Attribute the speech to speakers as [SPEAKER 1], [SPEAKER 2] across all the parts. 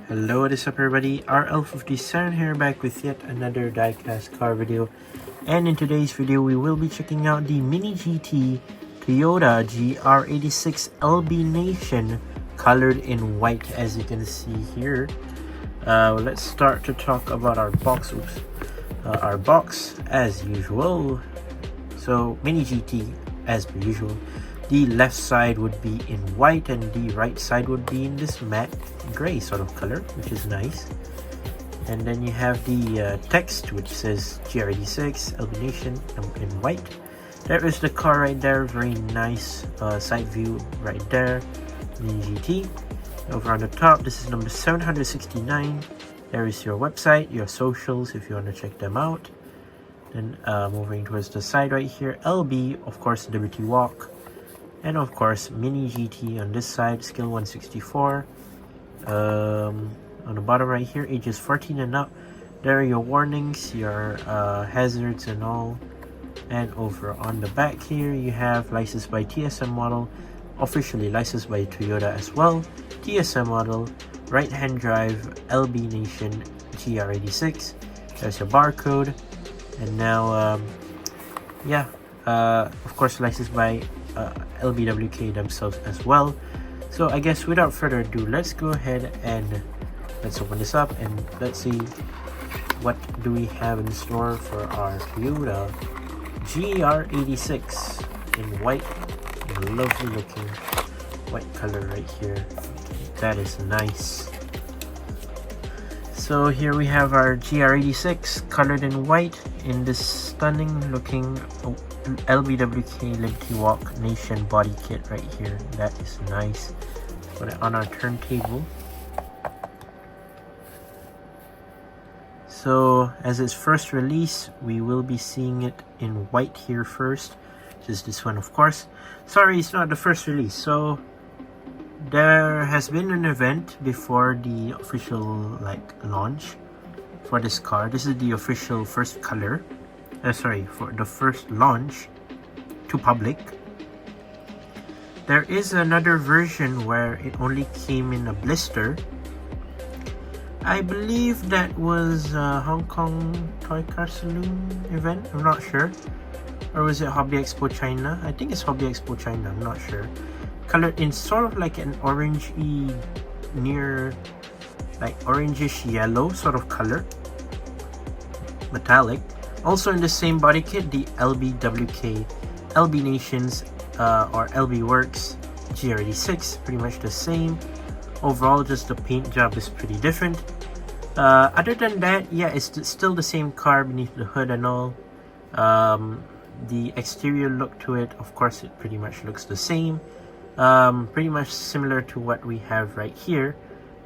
[SPEAKER 1] Hello, what is up everybody? RL57 here, back with yet another diecast car video. And in today's video, we will be checking out the Mini GT Toyota GR86 LB Nation colored in white, as you can see here. Let's start to talk about our box. Our box as usual. So Mini GT as per usual. The left side would be in white and the right side would be in this matte gray sort of color, which is nice. And then you have the text which says GR86 LB Nation in white. There is the car right there, very nice side view right there. Mini GT. Over on the top, this is number 769. There is your website, your socials if you want to check them out. Then moving towards the side right here, LB, of course, Liberty Walk. And of course, Mini GT on this side, scale 164. On the bottom right here, ages 14 and up. There are your warnings, your hazards and all. And over on the back here, you have licensed by TSM model, officially licensed by Toyota as well. TSM model, right-hand drive, LB Nation GR86. There's your barcode. And now, of course, licensed by LBWK themselves as well. So I guess without further ado, let's go ahead and let's open this up and let's see what do we have in store for our Toyota GR86 in white. Lovely looking white color right here. That is nice. So here we have our GR86 colored in white in this stunning looking LBWK Liberty Walk Nation body kit right here. That is nice. Put it on our turntable. So as its first release, we will be seeing it in white here first. Just this one, of course. Sorry, it's not the first release. So there has been an event before the official launch for this car. This is the official first color. For the first launch to public. There is another version where it only came in a blister. I believe that was a Hong Kong Toy Car Saloon event. I'm not sure. Or was it Hobby Expo China? I think it's Hobby Expo China. I'm not sure. Colored in sort of like an orangey, near like orangish yellow sort of color. Metallic. Also in the same body kit, the LBWK, LB Nations, or LB Works GR86, pretty much the same. Overall, just the paint job is pretty different. Other than that, yeah, it's still the same car beneath the hood and all. The exterior look to it, of course, it pretty much looks the same. Pretty much similar to what we have right here.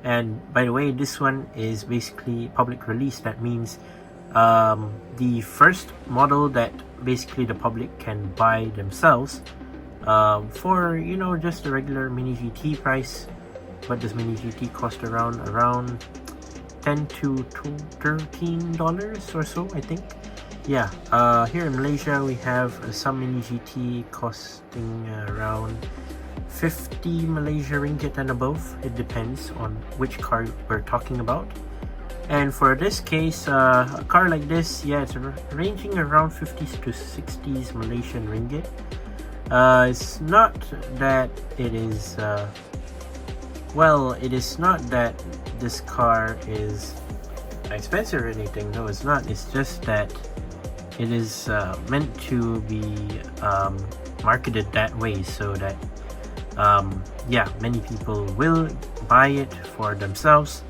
[SPEAKER 1] And by the way, this one is basically public release. That means the first model that basically the public can buy themselves for, you know, just the regular Mini GT price. What does Mini GT cost? Around $10 to $13 or so, I think. Yeah, here in Malaysia we have some Mini GT costing around 50 Malaysia ringgit and above. It depends on which car we're talking about. And for this case, a car like this, yeah, it's ranging around 50s to 60s Malaysian ringgit. It's not that it is, it is not that this car is expensive or anything. No, it's not. It's just that it is meant to be marketed that way so that, many people will buy it for themselves.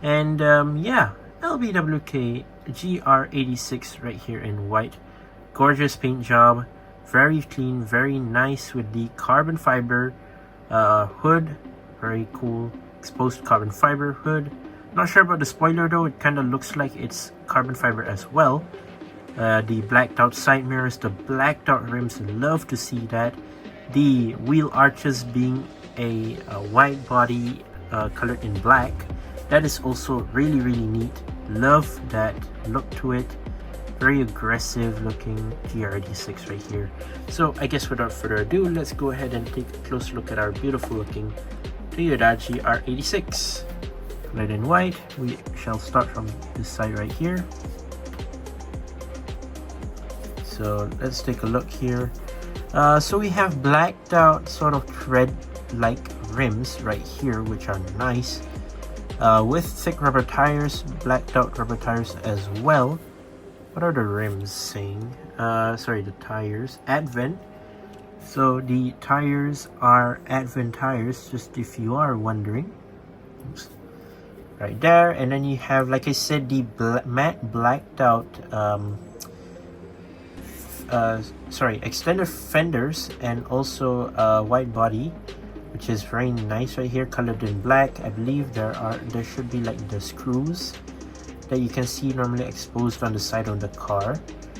[SPEAKER 1] And LBWK GR86 right here in white. Gorgeous paint job, very clean, very nice with the carbon fiber hood. Very cool exposed carbon fiber hood. Not sure about the spoiler though, it kind of looks like it's carbon fiber as well. The blacked out side mirrors, the blacked out rims, love to see that. The wheel arches being a wide body colored in black. That is also really, really neat. Love that look to it. Very aggressive looking GR86 right here. So I guess without further ado, let's go ahead and take a close look at our beautiful looking Toyota GR86. colored in white. We shall start from this side right here. So let's take a look here. So we have blacked out sort of thread-like rims right here, which are nice. With thick rubber tires, blacked out rubber tires as well. What are the rims saying? Sorry, the tires. Advent. So the tires are Advent tires, just if you are wondering. Oops. Right there. And then you have, like I said, the matte blacked out extended fenders, and also wide body, which is very nice right here, colored in black. I believe there should be like the screws that you can see normally exposed on the side of the car.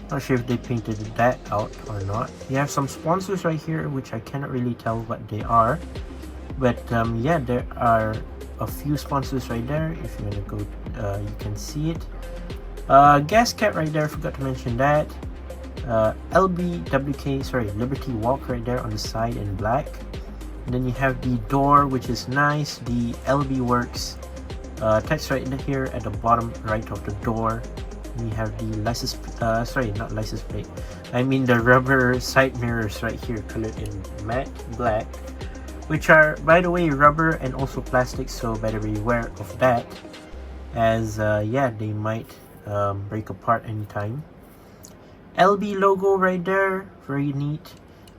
[SPEAKER 1] Not sure if they painted that out or not. You have some sponsors right here, which I cannot really tell what they are, but yeah, there are a few sponsors right there. If you want to go, you can see it. Gas cap right there, forgot to mention that. LBWK, sorry, Liberty Walk right there on the side in black. And then you have the door, which is nice. The LB Works text right here at the bottom right of the door. And you have the license, sorry, not license plate. I mean the rubber side mirrors right here, colored in matte black, which are, by the way, rubber and also plastic. So better beware of that, as yeah, they might break apart anytime. LB logo right there, very neat.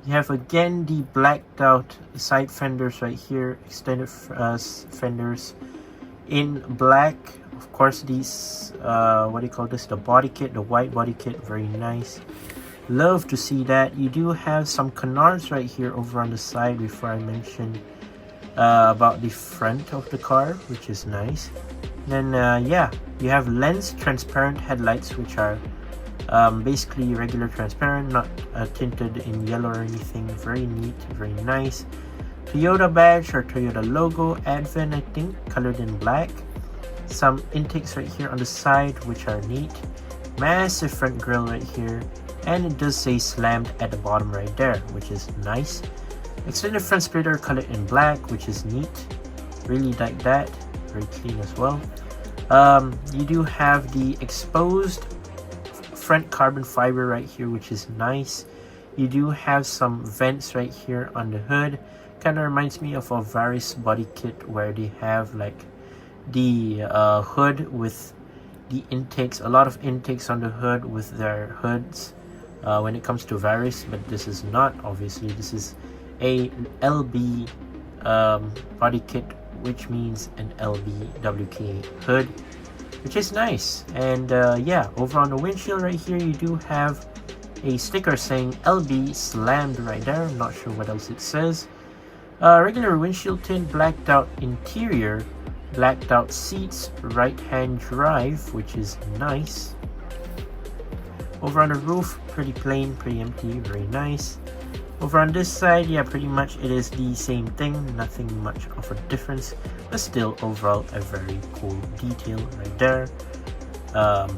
[SPEAKER 1] You have again the blacked out side fenders right here, extended fenders in black. Of course, these what do you call this, the body kit, the white body kit, very nice. Love to see that. You do have some canards right here over on the side before I mentioned about the front of the car, which is nice. Then yeah, you have lens transparent headlights, which are basically regular transparent, not tinted in yellow or anything. Very neat, very nice. Toyota badge or Toyota logo, Advent I think, colored in black. Some intakes right here on the side, which are neat. Massive front grille right here, and it does say slammed at the bottom right there, which is nice. Extended front splitter colored in black, which is neat. Really like that. Very clean as well. You do have the exposed front carbon fiber right here, which is nice. You do have some vents right here on the hood. Kind of reminds me of a Varis body kit, where they have like the hood with the intakes, a lot of intakes on the hood with their hoods when it comes to Varis, but this is not, obviously. This is a LB body kit, which means an LBWK hood, which is nice. And yeah, over on the windshield right here, you do have a sticker saying LB slammed right there. I'm not sure what else it says. Regular windshield tint, blacked out interior, blacked out seats, right hand drive, which is nice. Over on the roof, pretty plain, pretty empty, very nice. Over on this side, yeah, pretty much it is the same thing, nothing much of a difference, but still overall a very cool detail right there.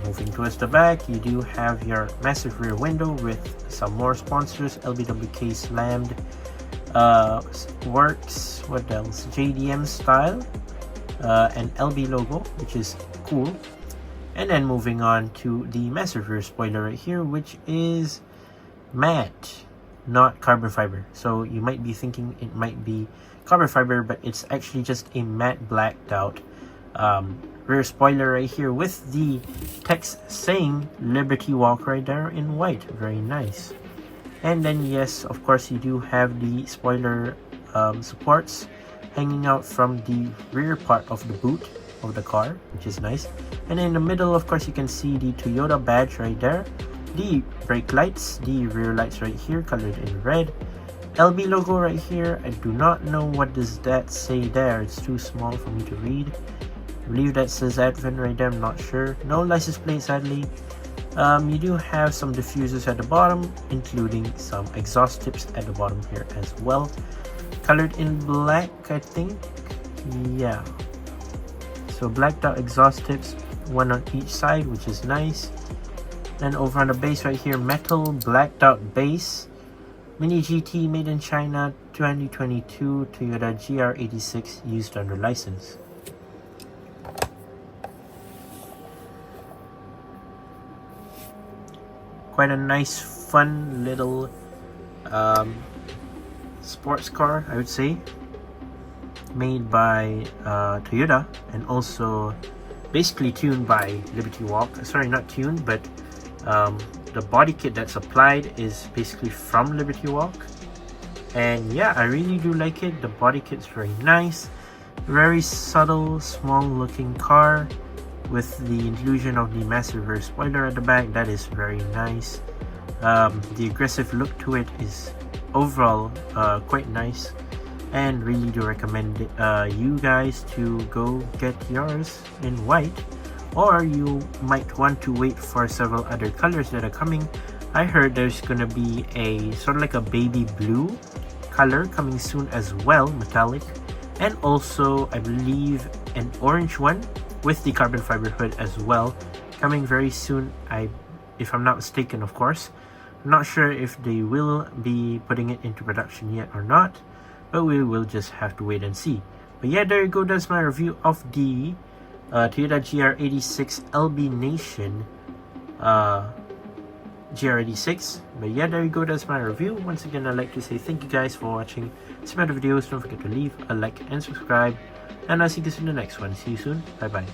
[SPEAKER 1] Moving towards the back, you do have your massive rear window with some more sponsors. LBWK slammed, Works, what else, JDM style, and LB logo, which is cool. And then moving on to the massive rear spoiler right here, which is matte, not carbon fiber. So you might be thinking it might be carbon fiber, but it's actually just a matte blacked out rear spoiler right here with the text saying Liberty Walk right there in white. Very nice. And then yes, of course, you do have the spoiler supports hanging out from the rear part of the boot of the car, which is nice. And in the middle, of course, you can see the Toyota badge right there, the brake lights, the rear lights right here colored in red, LB logo right here. I do not know what does that say there, it's too small for me to read. I believe that says Advent right there, I'm not sure. No license plate, sadly. You do have some diffusers at the bottom, including some exhaust tips at the bottom here as well, colored in black, I think. Yeah, so blacked out exhaust tips, one on each side, which is nice. And over on the base right here, metal blacked out base, Mini GT made in China, 2022 Toyota GR86 used under license. Quite a nice, fun little sports car, I would say, made by Toyota, and also basically tuned by LBWK. Sorry, not tuned, but the body kit that's applied is basically from LBWK. And yeah, I really do like it. The body kit's very nice, very subtle, small looking car with the inclusion of the massive rear spoiler at the back. That is very nice. The aggressive look to it is overall quite nice, and really do recommend you guys to go get yours in white, or you might want to wait for several other colors that are coming. I heard there's gonna be a sort of like a baby blue color coming soon as well, metallic, and also I believe an orange one with the carbon fiber hood as well, coming very soon, if I'm not mistaken, of course. I'm not sure if they will be putting it into production yet or not, but we will just have to wait and see. But yeah, there you go. That's my review of the Toyota GR86 LB Nation GR86. But yeah, there you go. That's my review. Once again, I'd like to say thank you guys for watching. See my other videos. Don't forget to leave a like and subscribe. And I'll see you guys in the next one. See you soon. Bye bye.